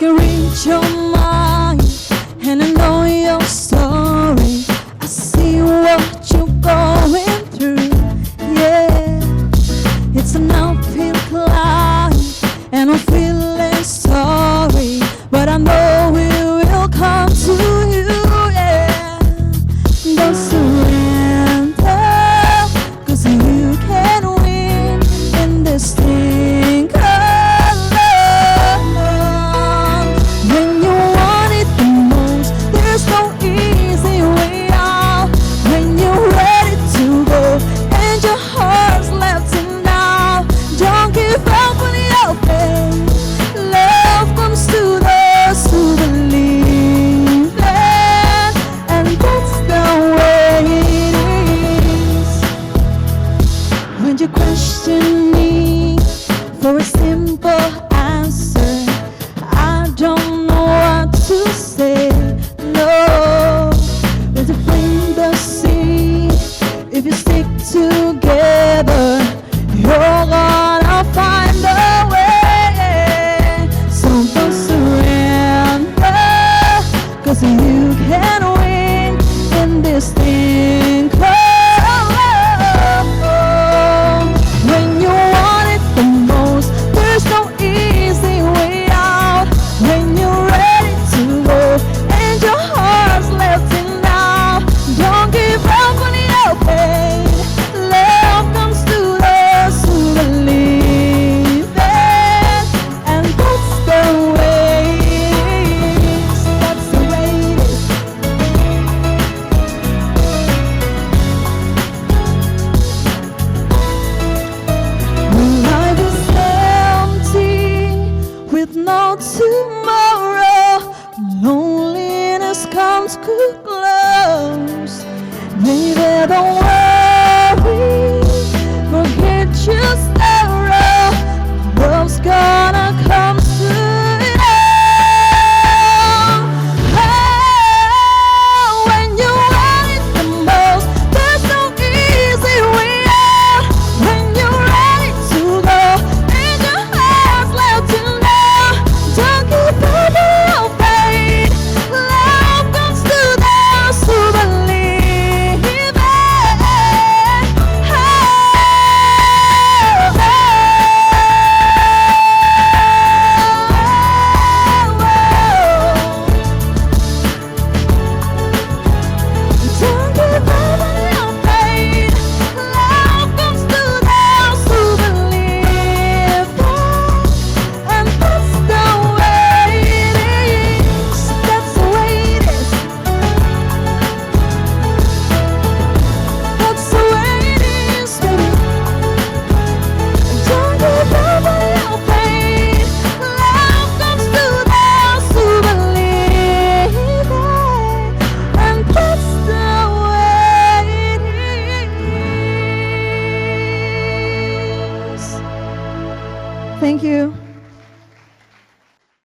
can read your mind and I know your story. I see what you're going through. Yeah, it's an uphill climb and I'm feeling sorry, but I know it will come to you. Yeah, don't surrender, 'cause you can win in this thing called love. When you want it the most, there's no easy way out. When you're ready to go and your heart's letting down, don't give up on your faith. Love comes to those who believe it, and that's the way it is. When you question me for a simple